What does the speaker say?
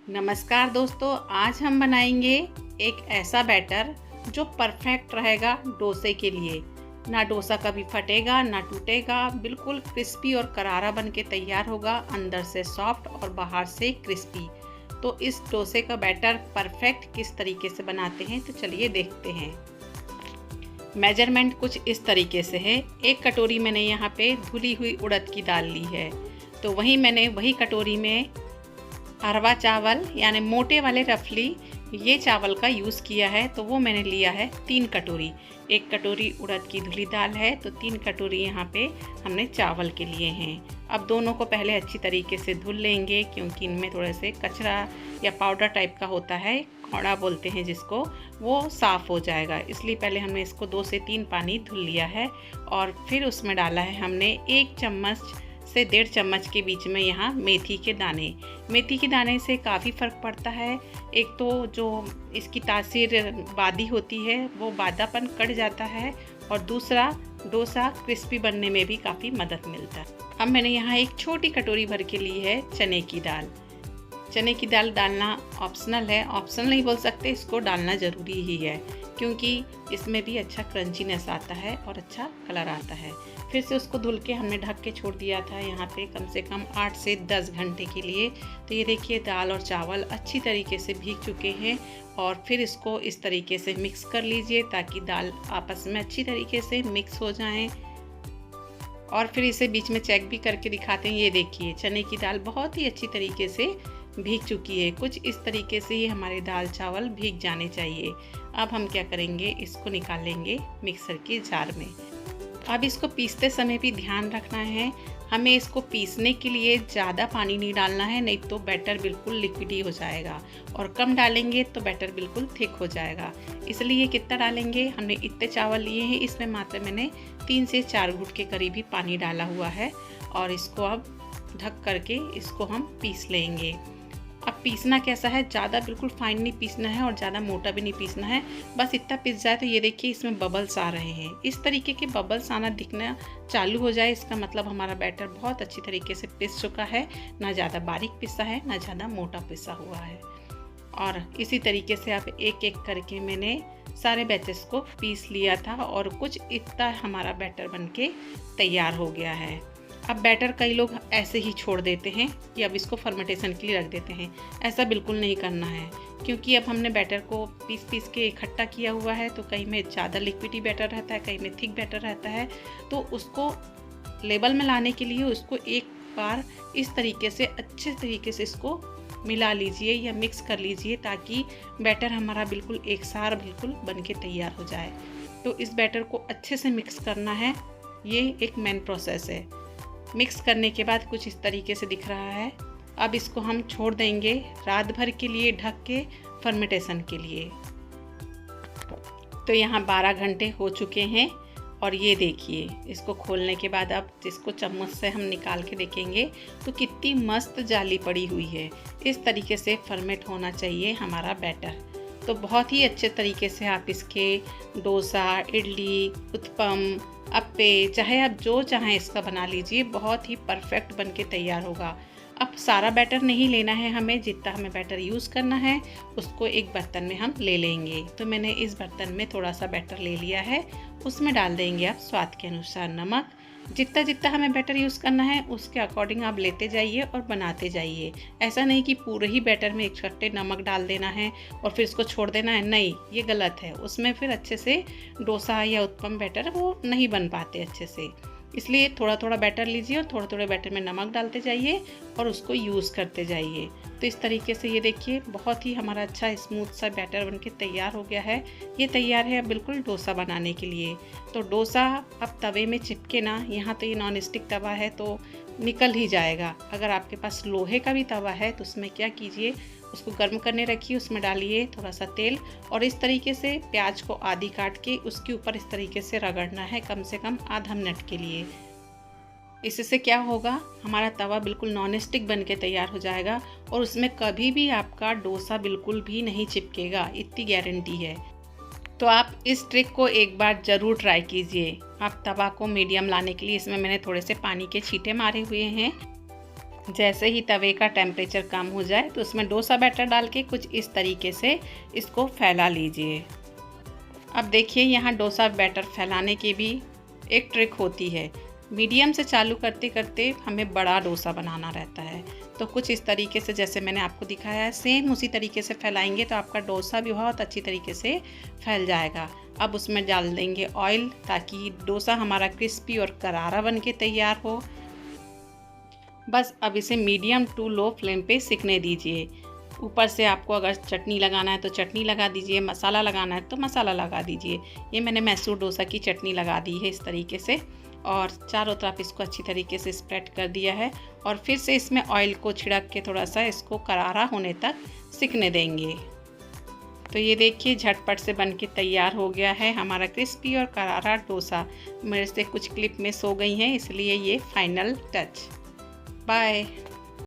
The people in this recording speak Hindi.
नमस्कार दोस्तों, आज हम बनाएंगे एक ऐसा बैटर जो परफेक्ट रहेगा डोसे के लिए। ना डोसा कभी फटेगा ना टूटेगा, बिल्कुल क्रिस्पी और करारा बन के तैयार होगा, अंदर से सॉफ्ट और बाहर से क्रिस्पी। तो इस डोसे का बैटर परफेक्ट किस तरीके से बनाते हैं तो चलिए देखते हैं। मेजरमेंट कुछ इस तरीके से है। एक कटोरी मैंने यहाँ पे धुली हुई उड़द की दाल ली है, तो वही कटोरी में अरवा चावल यानी मोटे वाले रफली ये चावल का यूज़ किया है, तो वो मैंने लिया है 3 कटोरी। 1 कटोरी उड़द की धुली दाल है, तो 3 कटोरी यहाँ पे हमने चावल के लिए हैं। अब दोनों को पहले अच्छी तरीके से धुल लेंगे, क्योंकि इनमें थोड़े से कचरा या पाउडर टाइप का होता है, खौड़ा बोलते हैं जिसको, वो साफ़ हो जाएगा। इसलिए पहले हमने इसको 2 से 3 पानी धुल लिया है और फिर उसमें डाला है हमने 1 चम्मच से 1.5 चम्मच के बीच में यहाँ मेथी के दाने। मेथी के दाने से काफ़ी फ़र्क पड़ता है। एक तो जो इसकी तासीर बादी होती है वो बादापन कट जाता है, और दूसरा डोसा क्रिस्पी बनने में भी काफ़ी मदद मिलता है। अब मैंने यहाँ एक छोटी कटोरी भर के ली है चने की दाल। चने की दाल डालना ऑप्शनल है, ऑप्शनल नहीं बोल सकते, इसको डालना ज़रूरी ही है, क्योंकि इसमें भी अच्छा क्रंचीनेस आता है और अच्छा कलर आता है। फिर से उसको धुल के हमने ढक के छोड़ दिया था यहाँ पे कम से कम 8 से 10 घंटे के लिए। तो ये देखिए दाल और चावल अच्छी तरीके से भीग चुके हैं, और फिर इसको इस तरीके से मिक्स कर लीजिए ताकि दाल आपस में अच्छी तरीके से मिक्स हो जाएं। और फिर इसे बीच में चेक भी करके दिखाते हैं। ये देखिए चने की दाल बहुत ही अच्छी तरीके से भीग चुकी है। कुछ इस तरीके से ही हमारे दाल चावल भीग जाने चाहिए। अब हम क्या करेंगे, इसको निकालेंगे मिक्सर के जार में। अब इसको पीसते समय भी ध्यान रखना है, हमें इसको पीसने के लिए ज़्यादा पानी नहीं डालना है, नहीं तो बैटर बिल्कुल लिक्विडी हो जाएगा, और कम डालेंगे तो बैटर बिल्कुल थिक हो जाएगा। इसलिए कितना डालेंगे, हमने इतने चावल लिए हैं, इसमें मात्र मैंने 3 से 4 घुट के करीब ही पानी डाला हुआ है। और इसको अब ढक करके इसको हम पीस लेंगे। अब पीसना कैसा है, ज़्यादा बिल्कुल फाइन नहीं पीसना है और ज़्यादा मोटा भी नहीं पीसना है, बस इतना पीस जाए। तो ये देखिए इसमें बबल्स आ रहे हैं, इस तरीके के बबल्स आना दिखना चालू हो जाए, इसका मतलब हमारा बैटर बहुत अच्छी तरीके से पिस चुका है। ना ज़्यादा बारीक पिसा है ना ज़्यादा मोटा पिसा हुआ है। और इसी तरीके से आप एक एक करके मैंने सारे बैचेस को पीस लिया था, और कुछ इतना हमारा बैटर बनके तैयार हो गया है। अब बैटर कई लोग ऐसे ही छोड़ देते हैं कि अब इसको फर्मेंटेशन के लिए रख देते हैं। ऐसा बिल्कुल नहीं करना है, क्योंकि अब हमने बैटर को पीस पीस के इकट्ठा किया हुआ है, तो कहीं में ज़्यादा लिक्विडी बैटर रहता है, कहीं में थिक बैटर रहता है। तो उसको लेवल में लाने के लिए उसको एक बार इस तरीके से अच्छे तरीके से इसको मिला लीजिए या मिक्स कर लीजिए, ताकि बैटर हमारा बिल्कुल एक सार बिल्कुल बन के तैयार हो जाए। तो इस बैटर को अच्छे से मिक्स करना है, ये एक मेन प्रोसेस है। मिक्स करने के बाद कुछ इस तरीके से दिख रहा है। अब इसको हम छोड़ देंगे रात भर के लिए ढक के फर्मेंटेशन के लिए। तो यहाँ 12 घंटे हो चुके हैं, और ये देखिए इसको खोलने के बाद अब इसको चम्मच से हम निकाल के देखेंगे तो कितनी मस्त जाली पड़ी हुई है। इस तरीके से फर्मेंट होना चाहिए हमारा बैटर। तो बहुत ही अच्छे तरीके से आप इसके डोसा, इडली, उत्पम, अप्पे, चाहे आप जो चाहें इसका बना लीजिए, बहुत ही परफेक्ट बन के तैयार होगा। अब सारा बैटर नहीं लेना है हमें, जितना हमें बैटर यूज़ करना है उसको एक बर्तन में हम ले लेंगे। तो मैंने इस बर्तन में थोड़ा सा बैटर ले लिया है, उसमें डाल देंगे आप स्वाद के अनुसार नमक। जितना जितना हमें बैटर यूज़ करना है उसके अकॉर्डिंग आप लेते जाइए और बनाते जाइए। ऐसा नहीं कि पूरे ही बैटर में एक छट्टे नमक डाल देना है और फिर इसको छोड़ देना है, नहीं, ये गलत है। उसमें फिर अच्छे से डोसा या उत्पम बैटर वो नहीं बन पाते अच्छे से। इसलिए थोड़ा थोड़ा बैटर लीजिए और थोड़े थोड़े बैटर में नमक डालते जाइए और उसको यूज़ करते जाइए। तो इस तरीके से ये देखिए बहुत ही हमारा अच्छा स्मूथ सा बैटर बनके तैयार हो गया है। ये तैयार है अब बिल्कुल डोसा बनाने के लिए। तो डोसा अब तवे में चिपके ना, यहाँ तो ये नॉन स्टिक तवा है तो निकल ही जाएगा। अगर आपके पास लोहे का भी तवा है तो उसमें क्या कीजिए, उसको गर्म करने रखिए, उसमें डालिए थोड़ा सा तेल, और इस तरीके से प्याज को आधी काट के उसके ऊपर इस तरीके से रगड़ना है कम से कम आधा मिनट के लिए। इससे क्या होगा, हमारा तवा बिल्कुल नॉन स्टिक बन के तैयार हो जाएगा, और उसमें कभी भी आपका डोसा बिल्कुल भी नहीं चिपकेगा, इतनी गारंटी है। तो आप इस ट्रिक को एक बार ज़रूर ट्राई कीजिए। आप तवा को मीडियम लाने के लिए इसमें मैंने थोड़े से पानी के छींटे मारे हुए हैं, जैसे ही तवे का टेम्परेचर कम हो जाए तो उसमें डोसा बैटर डाल के कुछ इस तरीके से इसको फैला लीजिए। अब देखिए यहाँ डोसा बैटर फैलाने की भी एक ट्रिक होती है। मीडियम से चालू करते करते हमें बड़ा डोसा बनाना रहता है। तो कुछ इस तरीके से जैसे मैंने आपको दिखाया है सेम उसी तरीके से फैलाएंगे तो आपका डोसा भी बहुत अच्छी तरीके से फैल जाएगा। अब उसमें डाल देंगे ऑयल ताकि डोसा हमारा क्रिस्पी और करारा बन के तैयार हो। बस अब इसे मीडियम टू लो फ्लेम पे सिकने दीजिए। ऊपर से आपको अगर चटनी लगाना है तो चटनी लगा दीजिए, मसाला लगाना है तो मसाला लगा दीजिए। ये मैंने मैसूर डोसा की चटनी लगा दी है इस तरीके से और चारों तरफ इसको अच्छी तरीके से स्प्रेड कर दिया है और फिर से इसमें ऑयल को छिड़क के थोड़ा सा इसको करारा होने तक सिकने देंगे। तो ये देखिए झटपट से बन के तैयार हो गया है हमारा क्रिस्पी और करारा डोसा। मेरे से कुछ क्लिप मिस हो गई हैं इसलिए ये फाइनल टच। बाय।